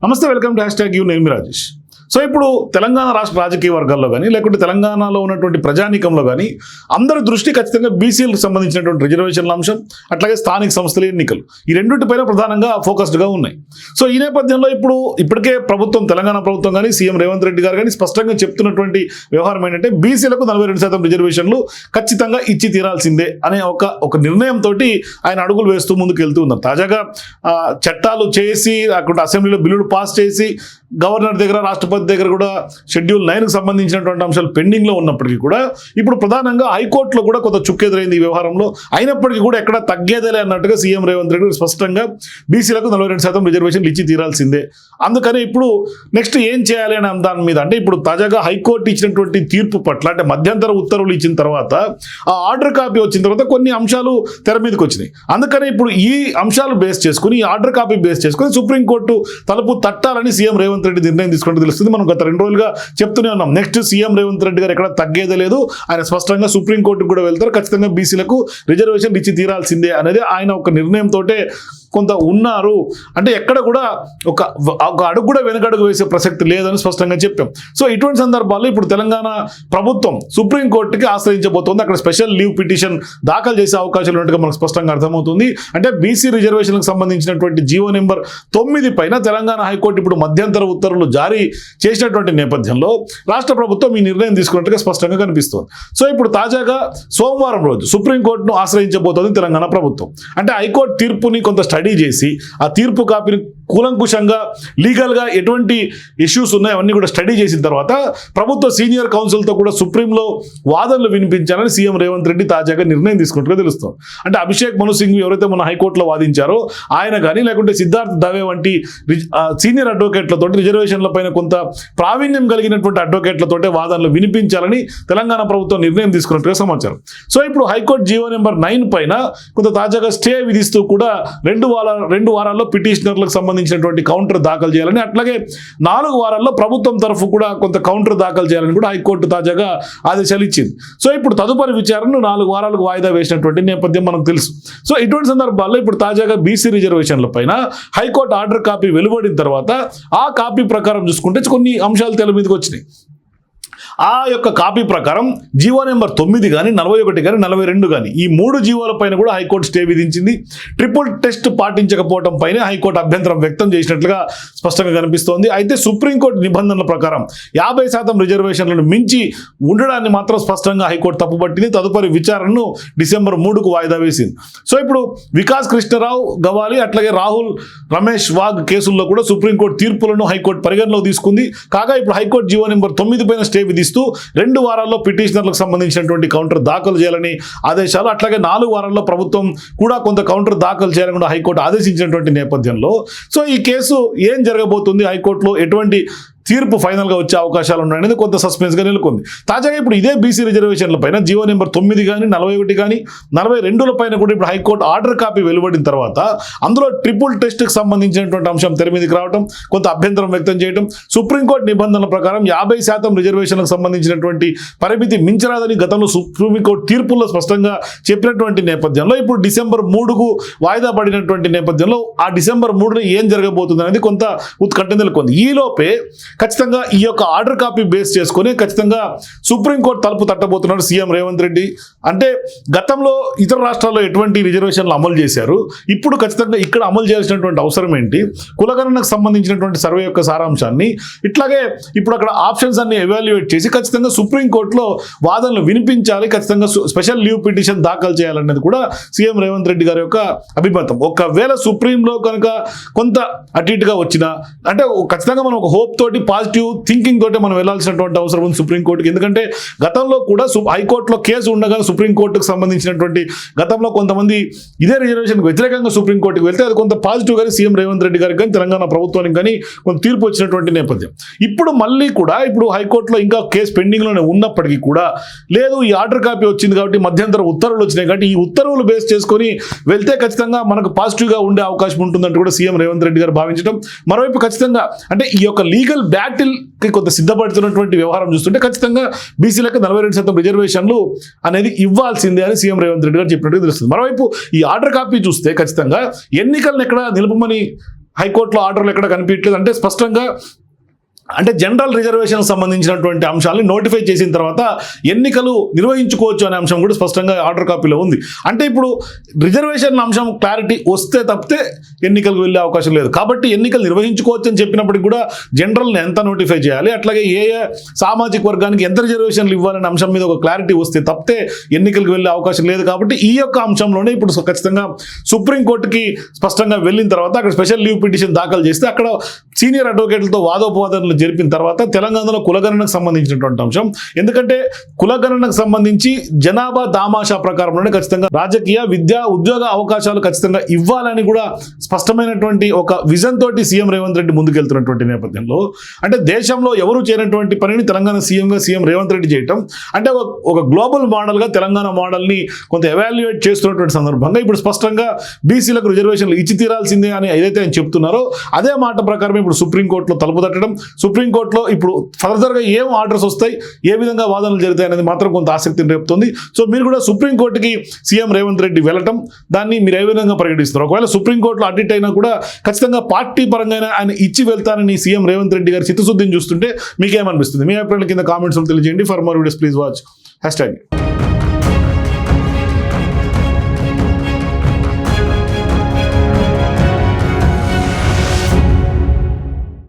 నమస్తే, welcome to #you నేను మీ Rajesh. So ఇప్పుడు తెలంగాణ రాష్ట్ర రాజకీయ వర్గాల్లో కానీ లేకుంటే తెలంగాణలో ఉన్నటువంటి ప్రజానీకంలో కానీ అందరి దృష్టి ఖచ్చితంగా బీసీలకు సంబంధించినటువంటి రిజర్వేషన్ల అంశం, అట్లాగే స్థానిక సంస్థల ఎన్నికలు, ఈ రెండింటిపైన ప్రధానంగా ఫోకస్డ్గా ఉన్నాయి. సో ఈ నేపథ్యంలో ఇప్పటికే ప్రభుత్వం, తెలంగాణ ప్రభుత్వం కానీ సీఎం రేవంత్ రెడ్డి గారు కానీ స్పష్టంగా చెప్తున్నటువంటి వ్యవహారం ఏంటంటే బీసీలకు 42% రిజర్వేషన్లు ఖచ్చితంగా ఇచ్చి తీరాల్సిందే అనే ఒక నిర్ణయంతో ఆయన అడుగులు వేస్తూ ముందుకు వెళ్తూ ఉన్నారు. తాజాగా చట్టాలు చేసి అక్కడ అసెంబ్లీలో బిల్లులు పాస్ చేసి గవర్నర్ దగ్గర, రాష్ట్రపతి దగ్గర కూడా షెడ్యూల్ 9కి సంబంధించినటువంటి అంశాలు పెండింగ్లో ఉన్నప్పటికీ కూడా ఇప్పుడు ప్రధానంగా హైకోర్టులో కూడా కొంత చుక్కెదురైంది ఈ వ్యవహారంలో. అయినప్పటికీ కూడా ఎక్కడ తగ్గేదేలే అన్నట్టుగా సీఎం రేవంత్ రెడ్డి స్పష్టంగా బీసీలకు 42% రిజర్వేషన్లు ఇచ్చి తీరాల్సిందే. అందుకని ఇప్పుడు నెక్స్ట్ ఏం చేయాలి అనే దాని మీద, అంటే ఇప్పుడు తాజాగా హైకోర్టు ఇచ్చినటువంటి తీర్పు పట్ల, అంటే మధ్యంతర ఉత్తర్వులు ఇచ్చిన తర్వాత ఆ ఆర్డర్ కాపీ వచ్చిన తర్వాత కొన్ని అంశాలు తెర మీదకి వచ్చినాయి. అందుకని ఇప్పుడు ఈ అంశాలు బేస్ చేసుకుని, ఈ ఆర్డర్ కాపీ బేస్ చేసుకుని సుప్రీంకోర్టు తలుపు తట్టాలని సీఎం రేవంత్ రెడ్డి నిర్ణయం తీసుకుంటూ తెలుస్తుంది. మనం గత 2 రోజులుగా చెప్తూనే ఉన్నాం, నెక్స్ట్ సీఎం రేవంత్ రెడ్డి గారు ఎక్కడ తగ్గేదే లేదు, ఆయన స్పష్టంగా సుప్రీంకోర్టుకు కూడా వెళ్తారు, ఖచ్చితంగా బీసీలకు రిజర్వేషన్ ఇచ్చి తీరాల్సిందే అనేది ఆయన ఒక నిర్ణయంతో కొంత ఉన్నారు. అంటే ఎక్కడ కూడా ఒక అడుగు కూడా వెనకడుగు వేసే ప్రసక్తి లేదని స్పష్టంగా చెప్పాం. సో ఇటువంటి సందర్భాల్లో ఇప్పుడు తెలంగాణ ప్రభుత్వం సుప్రీంకోర్టుకి ఆశ్రయించబోతోంది. అక్కడ స్పెషల్ లీవ్ పిటిషన్ దాఖలు చేసే అవకాశాలు ఉన్నట్టుగా మనకు స్పష్టంగా అర్థమవుతుంది. అంటే బీసీ రిజర్వేషన్లకు సంబంధించినటువంటి జీవో నెంబర్ 9 పైన తెలంగాణ హైకోర్టు ఇప్పుడు మధ్యంతర ఉత్తర్వులు జారీ చేసినటువంటి నేపథ్యంలో రాష్ట్ర ప్రభుత్వం ఈ నిర్ణయం తీసుకున్నట్టుగా స్పష్టంగా కనిపిస్తోంది. సో ఇప్పుడు తాజాగా సోమవారం రోజు సుప్రీంకోర్టును ఆశ్రయించబోతోంది తెలంగాణ ప్రభుత్వం. అంటే హైకోర్టు తీర్పుని కొంత స్టడీ చేసి ఆ తీర్పు కాపీని కూలంకుషంగా లీగల్గా ఎటువంటి ఇష్యూస్ ఉన్నాయో అవన్నీ కూడా స్టడీ చేసిన తర్వాత ప్రభుత్వ సీనియర్ కౌన్సిల్తో కూడా సుప్రీంలో వాదనలు వినిపించాలని సీఎం రేవంత్ రెడ్డి తాజాగా నిర్ణయం తీసుకున్నట్టుగా తెలుస్తుంది. అంటే అభిషేక్ మను సింగ్ ఎవరైతే మన హైకోర్టులో వాదించారో ఆయన కానీ, లేకుంటే సిద్ధార్థ్ దవే వంటి సీనియర్ అడ్వకేట్లతో రిజర్వేషన్ల పైన కొంత ప్రావీణ్యం కలిగినటువంటి అడ్వకేట్లతోటే వాదనలు వినిపించాలని తెలంగాణ ప్రభుత్వం నిర్ణయం తీసుకున్నట్టుగా సమాచారం. సో ఇప్పుడు హైకోర్టు జీవో నెంబర్ 9 పైన కొంత తాజాగా స్టే విధిస్తూ కూడా 2 వారాల్లో పిటిషనర్లకు సంబంధించినటువంటి కౌంటర్ దాఖలు చేయాలని, అట్లాగే 4 వారాల్లో ప్రభుత్వం తరఫు కూడా కొంత కౌంటర్ దాఖలు చేయాలని కూడా హైకోర్టు తాజాగా ఆదేశాలు ఇచ్చింది. సో ఇప్పుడు తదుపరి విచారణను 4 వారాలకు వాయిదా వేసినటువంటి నేపథ్యం మనకు తెలుసు. సో ఇటువంటి సందర్భాల్లో ఇప్పుడు తాజాగా బీసీ రిజర్వేషన్ల పైన హైకోర్టు ఆర్డర్ కాపీ వెలువడిన తర్వాత ఆ కాపీ ప్రకారం చూసుకుంటే కొన్ని అంశాలు తెర మీదకి వచ్చినాయి. ఆ యొక్క కాపీ ప్రకారం జీవో నెంబర్ 9 కానీ, 41 కానీ, 42 కానీ ఈ 3 జీవోల పైన కూడా హైకోర్టు స్టే విధించింది. ట్రిపుల్ టెస్ట్ పాటించకపోవడం పైన హైకోర్టు అభ్యంతరం వ్యక్తం చేసినట్లుగా స్పష్టంగా కనిపిస్తోంది. అయితే సుప్రీంకోర్టు నిబంధనల ప్రకారం 50% రిజర్వేషన్లను మించి ఉండడాన్ని మాత్రం స్పష్టంగా హైకోర్టు తప్పుపట్టింది. తదుపరి విచారణను డిసెంబర్ 3కు వాయిదా వేసింది. సో ఇప్పుడు వికాస్ కృష్ణరావు గవాలి, అట్లాగే రాహుల్ రమేష్ వాగ్ కేసుల్లో కూడా సుప్రీంకోర్టు తీర్పులను హైకోర్టు పరిగణలోకి తీసుకుంది. కాగా ఇప్పుడు హైకోర్టు జీవో నెంబర్ 9 పైన స్టే విధిస్తూ 2 వారాల్లో పిటిషనర్లకు సంబంధించినటువంటి కౌంటర్ దాఖలు చేయాలని ఆదేశాలు, అట్లాగే 4 వారాల్లో ప్రభుత్వం కూడా కొంత కౌంటర్ దాఖలు చేయాలని కూడా హైకోర్టు ఆదేశించినటువంటి నేపథ్యంలో సో ఈ కేసు ఏం జరగబోతుంది, హైకోర్టులో ఎటువంటి తీర్పు ఫైనల్గా వచ్చే అవకాశాలు ఉన్నాయనేది కొంత సస్పెన్స్గా నెలకొంది. తాజాగా ఇప్పుడు ఇదే బీసీ రిజర్వేషన్ల పైన జీవో నెంబర్ 9 కానీ, 41 కానీ, 42 పైన కూడా ఇప్పుడు హైకోర్టు ఆర్డర్ కాపీ వెలువడిన తర్వాత అందులో ట్రిపుల్ టెస్ట్కి సంబంధించినటువంటి అంశం తెర మీదకి రావడం, కొంత అభ్యంతరం వ్యక్తం చేయడం, సుప్రీంకోర్టు నిబంధనల ప్రకారం 50% రిజర్వేషన్లకు సంబంధించినటువంటి పరిమితి మించరాదని గతంలో సుప్రీంకోర్టు తీర్పుల్లో స్పష్టంగా చెప్పినటువంటి నేపథ్యంలో ఇప్పుడు డిసెంబర్ 3కు వాయిదా పడినటువంటి నేపథ్యంలో ఆ డిసెంబర్ 3న ఏం జరగబోతుంది అనేది కొంత ఉత్కంఠ నెలకొంది. ఈలోపే ఖచ్చితంగా ఈ యొక్క ఆర్డర్ కాపీ బేస్ చేసుకొని ఖచ్చితంగా సుప్రీంకోర్టు తలుపు తట్టబోతున్నాడు సీఎం రేవంత్ రెడ్డి. అంటే గతంలో ఇతర రాష్ట్రాల్లో ఎటువంటి రిజర్వేషన్లు అమలు చేశారు, ఇప్పుడు ఖచ్చితంగా ఇక్కడ అమలు చేయాల్సినటువంటి అవసరం ఏంటి, కులగణనకు సంబంధించినటువంటి సర్వే యొక్క సారాంశాన్ని, ఇట్లాగే ఇప్పుడు అక్కడ ఆప్షన్స్ అన్ని ఎవాల్యుయేట్ చేసి ఖచ్చితంగా సుప్రీంకోర్టులో వాదనలు వినిపించాలి, ఖచ్చితంగా స్పెషల్ లీవ్ పిటిషన్ దాఖలు చేయాలనేది కూడా సీఎం రేవంత్ రెడ్డి గారి యొక్క అభిమతం. ఒకవేళ సుప్రీంలో కనుక కొంత అటు ఇటుగా వచ్చినా, అంటే ఖచ్చితంగా మనం ఒక హోప్ తోటి, పాజిటివ్ థింకింగ్ తోటి మనం వెళ్లాల్సినటువంటి అవసరం ఉంది సుప్రీంకోర్టుకి. ఎందుకంటే గతంలో కూడా హైకోర్టులో కేసు ఉండగానే సుప్రీంకోర్టుకు సంబంధించినటువంటి గతంలో కొంతమంది ఇదే రిజర్వేషన్కి వ్యతిరేకంగా సుప్రీంకోర్టుకు వెళ్తే అది కొంత పాజిటివ్ కానీ సీఎం రేవంత్ రెడ్డి గారికి కానీ తెలంగాణ ప్రభుత్వానికి కానీ కొంత తీర్పు వచ్చినటువంటి నేపథ్యం. ఇప్పుడు మళ్ళీ కూడా ఇప్పుడు హైకోర్టులో ఇంకా కేసు పెండింగ్లోనే ఉన్నప్పటికీ కూడా లేదు, ఈ ఆర్డర్ కాపీ వచ్చింది కాబట్టి, మధ్యంతర ఉత్తర్వులు వచ్చినాయి కాబట్టి ఈ ఉత్తర్వులు బేస్ చేసుకొని వెళ్తే ఖచ్చితంగా మనకు పాజిటివ్గా ఉండే అవకాశం ఉంటుందంటూ కూడా సీఎం రేవంత్ రెడ్డి గారు భావించడం. మరోవైపు ఖచ్చితంగా అంటే ఈ యొక్క లీగల్ బ్యాటిల్కి కొంత సిద్ధపడుతున్నటువంటి వ్యవహారం చూస్తుంటే ఖచ్చితంగా బీసీలకు 42% రిజర్వేషన్లు అనేది ఇవ్వాల్సిందే అని సీఎం రేవంత్ రెడ్డి గారు చెప్పినట్టుగా తెలుస్తుంది. మరోవైపు ఈ ఆర్డర్ కాపీ చూస్తే ఖచ్చితంగా ఎన్నికలను ఎక్కడ నిలుపమని హైకోర్టులో ఆర్డర్లు ఎక్కడ కనిపించలేదు. అంటే స్పష్టంగా అంటే జనరల్ రిజర్వేషన్ సంబంధించినటువంటి అంశాలను నోటిఫై చేసిన తర్వాత ఎన్నికలు నిర్వహించుకోవచ్చు అనే అంశం కూడా స్పష్టంగా ఆర్డర్ కాపీలో ఉంది. అంటే ఇప్పుడు రిజర్వేషన్ అంశం క్లారిటీ వస్తే తప్పితే ఎన్నికలకు వెళ్ళే అవకాశం లేదు. కాబట్టి ఎన్నికలు నిర్వహించుకోవచ్చు అని చెప్పినప్పటికీ కూడా జనరల్ని ఎంత నోటిఫై చేయాలి, అట్లాగే ఏ సామాజిక వర్గానికి ఎంత రిజర్వేషన్లు ఇవ్వాలనే అంశం మీద ఒక క్లారిటీ వస్తే తప్పితే ఎన్నికలకు వెళ్ళే అవకాశం లేదు. కాబట్టి ఈ యొక్క అంశంలోనే ఇప్పుడు ఖచ్చితంగా సుప్రీంకోర్టుకి స్పష్టంగా వెళ్ళిన తర్వాత అక్కడ స్పెషల్ లీవ్ పిటిషన్ దాఖలు చేస్తే అక్కడ సీనియర్ అడ్వకేట్లతో వాదోపవాదనలు జరిపిన తర్వాత తెలంగాణలో కులగణనకు సంబంధించినటువంటి అంశం, ఎందుకంటే కులగణనకు సంబంధించి జనాభా దామాషా ప్రకారంలోనే ఖచ్చితంగా రాజకీయ విద్యా ఉద్యోగ అవకాశాలు ఖచ్చితంగా ఇవ్వాలని కూడా స్పష్టమైనటువంటి ఒక విజన్ తోటి సీఎం రేవంత్ రెడ్డి ముందుకెళ్తున్నటువంటి నేపథ్యంలో అంటే దేశంలో ఎవరు చేయనటువంటి పనిని తెలంగాణ సీఎం రేవంత్ రెడ్డి చేయటం అంటే ఒక గ్లోబల్ మోడల్గా తెలంగాణ మోడల్ని కొంత ఎవాల్యుయేట్ చేస్తున్నటువంటి సందర్భంగా ఇప్పుడు స్పష్టంగా బీసీలకు రిజర్వేషన్లు ఇచ్చి తీరాల్సిందే అని ఏదైతే ఆయన చెప్తున్నారో అదే మాట ప్రకారం ఇప్పుడు సుప్రీంకోర్టులో తలుపు తట్టడం, సుప్రీంకోర్టులో ఇప్పుడు ఫర్దర్గా ఏం ఆర్డర్స్ వస్తాయి, ఏ విధంగా వాదనలు జరుగుతాయి అనేది మాత్రం కొంత ఆసక్తిని రేపుతుంది. సో మీరు కూడా సుప్రీంకోర్టుకి సీఎం రేవంత్ రెడ్డి వెళ్ళటం దాన్ని మీరు ఏ విధంగా ప్రకటిస్తారు? ఒకవేళ సుప్రీంకోర్టులో అడ్మిట్ అయినా కూడా ఖచ్చితంగా పార్టీ పరంగా ఆయన ఇచ్చి వెళ్తానని సీఎం రేవంత్ రెడ్డి గారి చిత్తశుద్ధిని చూస్తుంటే మీకేమనిపిస్తుంది? మీ అభిప్రాయాల కింద కామెంట్స్ తెలియజేయండి. For more videos please watch #.